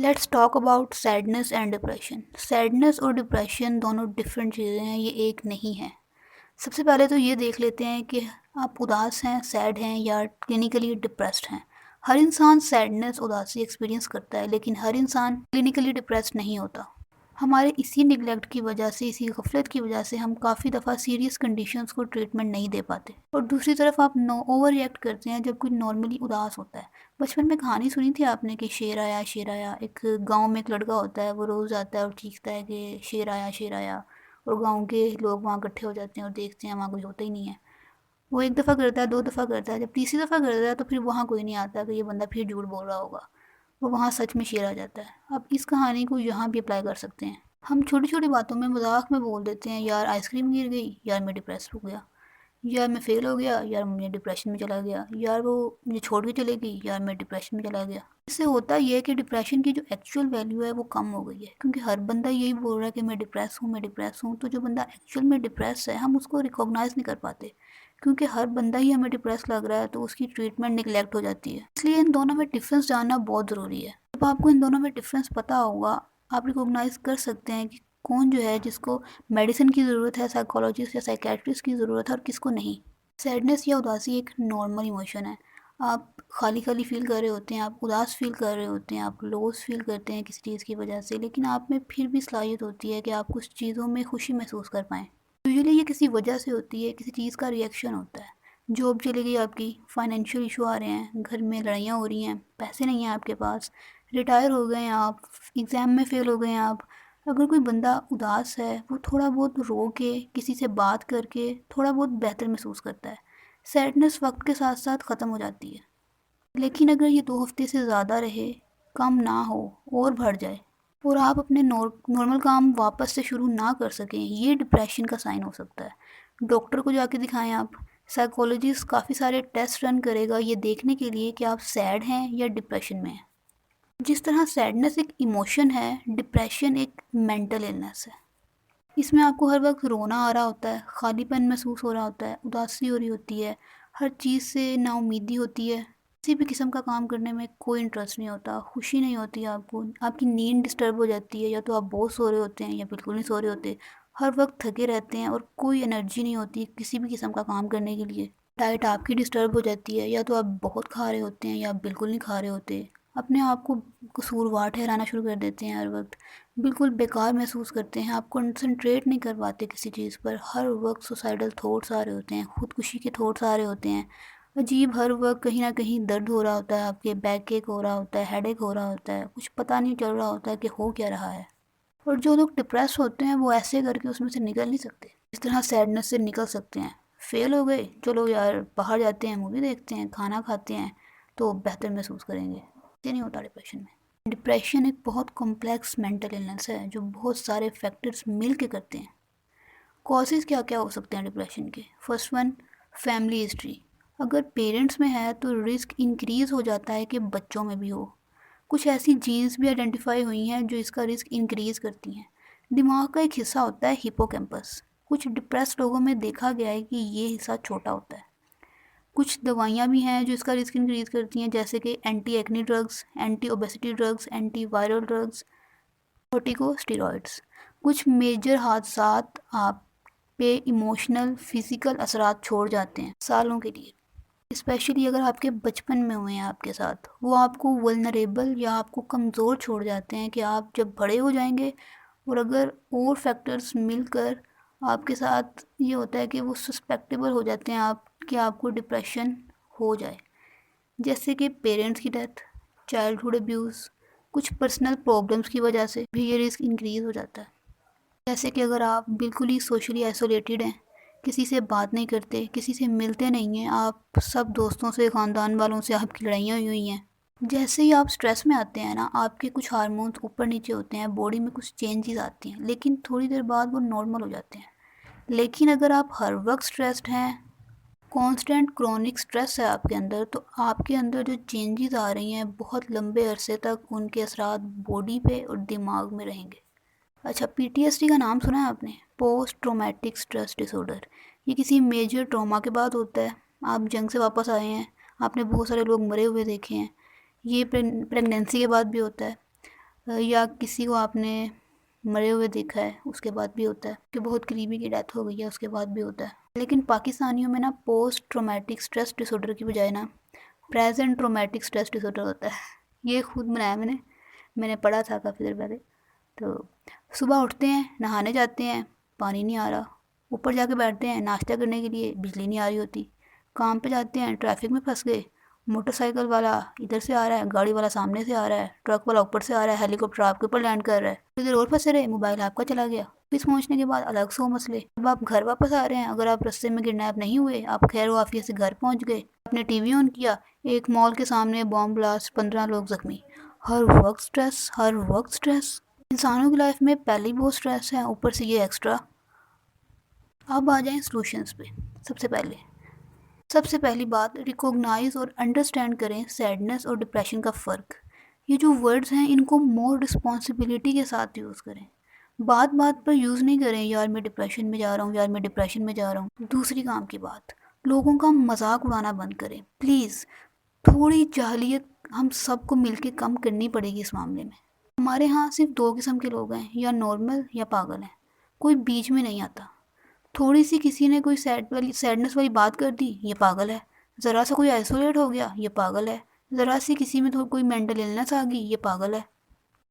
Let's talk about sadness and depression. Sadness اور depression دونوں different چیزیں ہیں، یہ ایک نہیں ہیں. سب سے پہلے تو یہ دیکھ لیتے ہیں کہ آپ اداس ہیں، سیڈ ہیں یا کلینکلی ڈپریسڈ ہیں. ہر انسان سیڈنس اداسی ایکسپیرینس کرتا ہے، لیکن ہر انسان کلینکلی ڈپریسڈ نہیں ہوتا. ہمارے اسی نگلیکٹ کی وجہ سے، اسی غفلت کی وجہ سے ہم کافی دفعہ سیریس کنڈیشنز کو ٹریٹمنٹ نہیں دے پاتے. اور دوسری طرف آپ اوور ریئیکٹ کرتے ہیں جب کوئی نارملی اداس ہوتا ہے. بچپن میں کہانی سنی تھی آپ نے کہ شیر آیا شیر آیا. ایک گاؤں میں ایک لڑکا ہوتا ہے، وہ روز آتا ہے اور چیختا ہے کہ شیر آیا شیر آیا، اور گاؤں کے لوگ وہاں اکٹھے ہو جاتے ہیں اور دیکھتے ہیں وہاں کوئی ہوتا ہی نہیں ہے. وہ ایک دفعہ کرتا ہے، 2 دفعہ کرتا ہے، جب تیسری دفعہ کرتا ہے تو پھر وہاں کوئی نہیں آتا کہ یہ بندہ پھر جھوٹ بول رہا ہوگا. وہ وہاں سچ میں شیر آ جاتا ہے. اب اس کہانی کو یہاں بھی اپلائی کر سکتے ہیں. ہم چھوٹی چھوٹی باتوں میں مذاق میں بول دیتے ہیں یار آئس کریم گر گئی، یار میں ڈپریس ہو گیا، یار میں فیل ہو گیا، یار میں ڈپریشن میں چلا گیا، یار وہ مجھے چھوڑ کے چلے گئی، یار میں ڈپریشن میں چلا گیا. اس سے ہوتا یہ ہے کہ ڈپریشن کی جو ایکچوئل ویلیو ہے وہ کم ہو گئی ہے، کیونکہ ہر بندہ یہی بول رہا ہے کہ میں ڈپریس ہوں میں ڈپریس ہوں. تو جو بندہ ایکچوئل میں ڈپریس ہے ہم اس کو ریکوگنائز نہیں کر پاتے، کیونکہ ہر بندہ ہی ہمیں ڈپریس لگ رہا ہے تو اس کی ٹریٹمنٹ نگلیکٹ ہو جاتی ہے. اس لیے ان دونوں میں ڈفرینس جاننا بہت ضروری ہے. جب آپ کو ان دونوں میں ڈفرینس پتہ ہوگا، آپ ریکوگنائز کر سکتے ہیں کہ کون جو ہے جس کو میڈیسن کی ضرورت ہے، سائیکالوجسٹ یا سائیکیٹرسٹ کی ضرورت ہے، اور کس کو نہیں. سیڈنس یا اداسی ایک نارمل ایموشن ہے. آپ خالی خالی فیل کر رہے ہوتے ہیں، آپ اداس فیل کر رہے ہوتے ہیں، آپ لوز فیل کرتے ہیں کسی چیز کی وجہ سے، لیکن آپ میں پھر بھی صلاحیت ہوتی ہے کہ آپ کچھ چیزوں میں خوشی محسوس کر پائیں. یوزولی یہ کسی وجہ سے ہوتی ہے، کسی چیز کا ریئیکشن ہوتا ہے. جاب چلے گئی آپ کی، فائنینشیل ایشو آ رہے ہیں، گھر میں لڑائیاں ہو رہی ہیں، پیسے نہیں ہیں آپ کے پاس، ریٹائر ہو گئے ہیں آپ، ایگزام میں فیل ہو گئے ہیں آپ. اگر کوئی بندہ اداس ہے، وہ تھوڑا بہت رو کے، کسی سے بات کر کے تھوڑا بہت بہتر محسوس کرتا ہے. سیڈنس وقت کے ساتھ ساتھ ختم ہو جاتی ہے، لیکن اگر یہ 2 ہفتے سے زیادہ رہے، کم نہ ہو اور بڑھ جائے، اور آپ اپنے نارمل کام واپس سے شروع نہ کر سکیں، یہ ڈپریشن کا سائن ہو سکتا ہے. ڈاکٹر کو جا کے دکھائیں آپ. سائیکولوجسٹ کافی سارے ٹیسٹ رن کرے گا یہ دیکھنے کے لیے کہ آپ سیڈ ہیں یا ڈپریشن میں ہیں. جس طرح سیڈنس ایک ایموشن ہے، ڈپریشن ایک مینٹل النس ہے. اس میں آپ کو ہر وقت رونا آ رہا ہوتا ہے، خالی پن محسوس ہو رہا ہوتا ہے، اداسی ہو رہی ہوتی ہے، ہر چیز سے نا امیدی ہوتی ہے، کسی بھی قسم کا کام کرنے میں کوئی انٹرسٹ نہیں ہوتا، خوشی نہیں ہوتی آپ کو، آپ کی نیند ڈسٹرب ہو جاتی ہے، یا تو آپ بہت سو رہے ہوتے ہیں یا بالکل نہیں سو رہے ہوتے، ہر وقت تھکے رہتے ہیں اور کوئی انرجی نہیں ہوتی کسی بھی قسم کا کام کرنے کے لیے. ڈائٹ آپ کی ڈسٹرب ہو جاتی ہے، یا تو آپ بہت کھا رہے ہوتے ہیں یا آپ بالکل نہیں کھا رہے ہوتے، اپنے آپ کو قصوروار ٹھہرانا شروع کر دیتے ہیں، ہر وقت بالکل بیکار محسوس کرتے ہیں، آپ کنسنٹریٹ نہیں کر پاتے کسی چیز پر، ہر وقت سوسائڈل تھاٹس آ رہے ہوتے ہیں، خودکشی کے تھاٹس آ رہے ہوتے ہیں، عجیب ہر وقت کہیں نہ کہیں درد ہو رہا ہوتا ہے، آپ کے بیک ایک ہو رہا ہوتا ہے، ہیڈ ایک ہو رہا ہوتا ہے، کچھ پتہ نہیں چل رہا ہوتا ہے کہ ہو کیا رہا ہے. اور جو لوگ ڈپریس ہوتے ہیں وہ ایسے کر کے اس میں سے نکل نہیں سکتے اس طرح سیڈنس سے نکل سکتے ہیں. فیل ہو گئے، چلو یار باہر جاتے ہیں، مووی دیکھتے ہیں، کھانا کھاتے ہیں تو بہتر محسوس کریں گے. یہ نہیں ہوتا ڈپریشن میں. ڈپریشن ایک بہت کمپلیکس مینٹل النس ہے جو بہت سارے فیکٹرز مل کے کرتے ہیں. کازز کیا کیا ہو سکتے ہیں ڈپریشن کے؟ First one, family history. اگر پیرنٹس میں ہے تو رسک انکریز ہو جاتا ہے کہ بچوں میں بھی ہو. کچھ ایسی جینز بھی آئیڈینٹیفائی ہوئی ہیں جو اس کا رسک انکریز کرتی ہیں. دماغ کا ایک حصہ ہوتا ہے ہپوکیمپس. کچھ ڈپریس لوگوں میں دیکھا گیا ہے کہ یہ حصہ چھوٹا ہوتا ہے. کچھ دوائیاں بھی ہیں جو اس کا رسک انکریز کرتی ہیں، جیسے کہ anti acne drugs, anti obesity drugs, anti viral drugs, corticosteroids. کچھ میجر حادثات آپ پہ ایموشنل فزیکل اثرات چھوڑ جاتے ہیں سالوں کے لیے، اسپیشلی اگر آپ کے بچپن میں ہوئے ہیں آپ کے ساتھ. وہ آپ کو ولنریبل یا آپ کو کمزور چھوڑ جاتے ہیں کہ آپ جب بڑے ہو جائیں گے، اور اگر اور فیکٹرز مل کر آپ کے ساتھ یہ ہوتا ہے کہ وہ سسپیکٹیبل ہو جاتے ہیں آپ کہ آپ کو ڈپریشن ہو جائے، جیسے کہ پیرنٹس کی ڈیتھ، چائلڈہڈ ابیوز، کچھ پرسنل پرابلمس کی وجہ سے بھی یہ رسک انکریز ہو جاتا ہے. جیسے کہ اگر آپ بالکل ہی سوشلی آئسولیٹڈ ہیں، کسی سے بات نہیں کرتے، کسی سے ملتے نہیں ہیں، آپ سب دوستوں سے، خاندان والوں سے آپ کی لڑائیاں ہوئی ہیں. جیسے ہی آپ سٹریس میں آتے ہیں نا، آپ کے کچھ ہارمونز اوپر نیچے ہوتے ہیں، باڈی میں کچھ چینجز آتی ہیں، لیکن تھوڑی دیر بعد وہ نارمل ہو جاتے ہیں. لیکن اگر آپ ہر وقت سٹریسڈ ہیں، کانسٹنٹ کرونک سٹریس ہے آپ کے اندر، تو آپ کے اندر جو چینجز آ رہی ہیں بہت لمبے عرصے تک ان کے اثرات باڈی پہ اور دماغ میں رہیں گے. اچھا، PTSD کا نام سنا ہے آپ نے؟ پوسٹ ٹرومیٹک سٹریس ڈس آرڈر. یہ کسی میجر ٹراما کے بعد ہوتا ہے. آپ جنگ سے واپس آئے ہیں، آپ نے بہت سارے لوگ مرے ہوئے دیکھے ہیں. یہ پریگنینسی کے بعد بھی ہوتا ہے. یا کسی کو آپ نے مرے ہوئے دیکھا ہے اس کے بعد بھی ہوتا ہے، کہ بہت قریبی کی ڈیتھ ہو گئی ہے اس کے بعد بھی ہوتا ہے. لیکن پاکستانیوں میں نا post traumatic stress dis order کی بجائے نا present traumatic stress dis order ہوتا ہے. یہ خود بنایا میں نے پڑھا تھا کافی دیر پہلے. تو صبح اٹھتے ہیں، نہانے جاتے ہیں، پانی نہیں آ رہا، اوپر جا کے بیٹھتے ہیں ناشتہ کرنے کے لیے، بجلی نہیں آ رہی ہوتی، کام پہ جاتے ہیں، ٹریفک میں پھنس گئے، موٹر سائیکل والا ادھر سے آ رہا ہے، گاڑی والا سامنے سے آ رہا ہے، ٹرک والا اوپر سے آ رہا ہے، ہیلی کاپٹر آپ کے اوپر لینڈ کر رہا ہے، تھوڑی دیر اور پھنسے رہے، موبائل آپ کا چلا گیا. پھر پہنچنے کے بعد الگ سو مسئلے. اب آپ گھر واپس آ رہے ہیں، اگر آپ رستے میں کڈنیپ نہیں ہوئے، آپ خیر و عافیت سے گھر پہنچ گئے، آپ نے ٹی وی آن کیا، ایک مال کے سامنے بام بلاسٹ، 15 لوگ زخمی. ہر وقت سٹریس، ہر وقت سٹریس. انسانوں کی لائف میں پہلے ہی بہت سٹریس ہے، اوپر سے یہ ایکسٹرا. اب آ جائیں سلوشنز پہ. سب سے پہلی بات، ریکوگنائز اور انڈرسٹینڈ کریں سیڈنس اور ڈپریشن کا فرق. یہ جو ورڈز ہیں ان کو مور رسپانسبلٹی کے ساتھ یوز کریں. بات بات پر یوز نہیں کریں یار میں ڈپریشن میں جا رہا ہوں، یار میں ڈپریشن میں جا رہا ہوں. دوسری کام کی بات، لوگوں کا مذاق اڑانا بند کریں پلیز. تھوڑی جاہلیت ہم سب کو مل کے کم کرنی پڑے گی اس معاملے میں. ہمارے ہاں صرف 2 قسم کے لوگ ہیں، یا نارمل یا پاگل ہیں، کوئی بیچ میں نہیں آتا. تھوڑی سی کسی نے کوئی سیڈنس والی بات کر دی، یہ پاگل ہے. ذرا سا کوئی آئسولیٹ ہو گیا، یہ پاگل ہے. ذرا سی کسی میں کوئی مینٹل النس آ گئی، یہ پاگل ہے.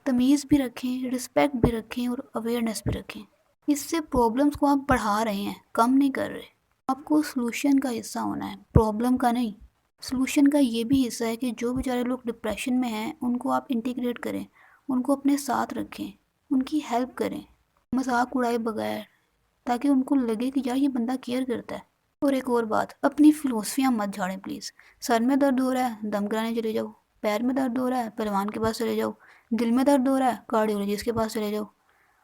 تمیز بھی رکھیں، رسپیکٹ بھی رکھیں اور اویئرنیس بھی رکھیں. اس سے پرابلمس کو آپ بڑھا رہے ہیں، کم نہیں کر رہے. آپ کو سلوشن کا حصہ ہونا ہے، پرابلم کا نہیں. سلوشن کا یہ بھی حصہ ہے کہ جو بیچارے لوگ ڈپریشن میں ہیں ان کو آپ انٹیگریٹ کریں، ان کو اپنے ساتھ رکھیں، ان کی ہیلپ کریں، مذاق اڑائے بغیر، تاکہ ان کو لگے کہ یار یہ بندہ کیئر کرتا ہے. اور ایک اور بات، اپنی فلسفیاں مت جھاڑیں پلیز. سر میں درد ہو رہا ہے، دم کرانے چلے جاؤ. پیر میں درد ہو رہا ہے، پہلوان کے پاس چلے جاؤ. دل میں درد ہو رہا ہے، کارڈیولوجسٹ کے پاس چلے جاؤ.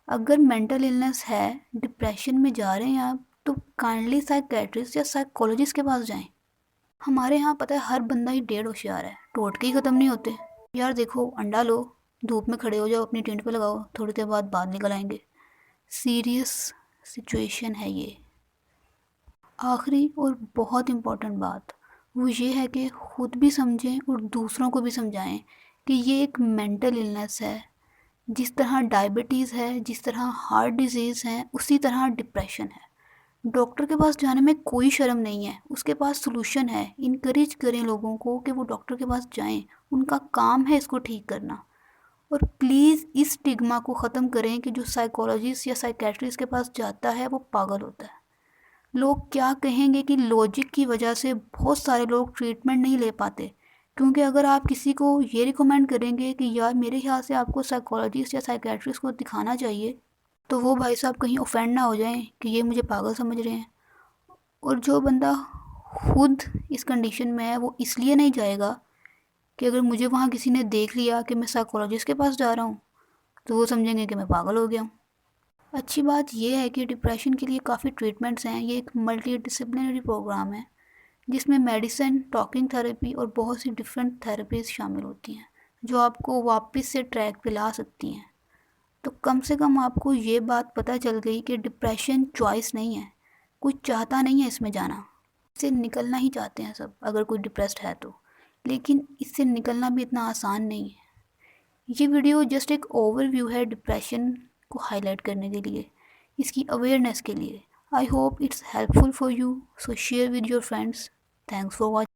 اگر مینٹل النس ہے، ڈپریشن میں جا رہے ہیں آپ، تو کائنڈلی سائیکیٹرسٹ یا سائیکولوجسٹ کے پاس جائیں. ہمارے ہاں پتہ ہے ہر بندہ ہی 1.5 ہوشیار ہے، ٹوٹکے ہی ختم نہیں ہوتے. یار دیکھو، انڈا لو، دھوپ میں کھڑے ہو جاؤ، اپنی ٹینٹ پہ لگاؤ، تھوڑی دیر بعد باہر نکل آئیں گے. سیریس سچویشن ہے یہ. آخری اور بہت امپورٹنٹ بات وہ یہ ہے کہ خود بھی سمجھیں اور دوسروں کو بھی سمجھائیں کہ یہ ایک مینٹل النس ہے. جس طرح ڈائبٹیز ہے، جس طرح ہارٹ ڈیزیز ہے، اسی طرح ڈپریشن ہے. ڈاکٹر کے پاس جانے میں کوئی شرم نہیں ہے، اس کے پاس سلوشن ہے. انکریج کریں لوگوں کو کہ وہ ڈاکٹر کے پاس جائیں، ان کا کام ہے اس کو ٹھیک کرنا. اور پلیز اس اسٹگما کو ختم کریں کہ جو سائیکولوجسٹ یا سائیکیٹرسٹ کے پاس جاتا ہے وہ پاگل ہوتا ہے. لوگ کیا کہیں گے کہ لاجک کی وجہ سے بہت سارے لوگ ٹریٹمنٹ نہیں لے پاتے. کیونکہ اگر آپ کسی کو یہ ریکمینڈ کریں گے کہ یار میرے خیال سے آپ کو سائیکولوجسٹ یا سائیکیٹرسٹ کو دکھانا چاہیے، تو وہ بھائی صاحب کہیں اوفینڈ نہ ہو جائیں کہ یہ مجھے پاگل سمجھ رہے ہیں. اور جو بندہ خود اس کنڈیشن میں ہے وہ اس لیے نہیں جائے گا کہ اگر مجھے وہاں کسی نے دیکھ لیا کہ میں سائیکولوجسٹ کے پاس جا رہا ہوں تو وہ سمجھیں گے کہ میں پاگل ہو گیا ہوں. اچھی بات یہ ہے کہ ڈپریشن کے لیے کافی ٹریٹمنٹس ہیں. یہ ایک ملٹی ڈسپلنری پروگرام ہے جس میں میڈیسن، ٹاکنگ تھراپی اور بہت سی ڈفرینٹ تھراپیز شامل ہوتی ہیں جو آپ کو واپس سے ٹریک پہ لا سکتی ہیں. تو کم سے کم آپ کو یہ بات پتہ چل گئی کہ ڈپریشن چوائس نہیں ہے. کوئی چاہتا نہیں ہے اس میں جانا، اس سے نکلنا ہی چاہتے ہیں سب اگر کوئی ڈپریسڈ ہے تو، لیکن اس سے نکلنا بھی اتنا آسان نہیں ہے. یہ ویڈیو جسٹ ایک اوور ویو ہے ڈپریشن کو ہائی لائٹ کرنے کے لیے، اس کی اویئرنیس کے لیے. I hope it's helpful for you, so share with your friends. Thanks for watching.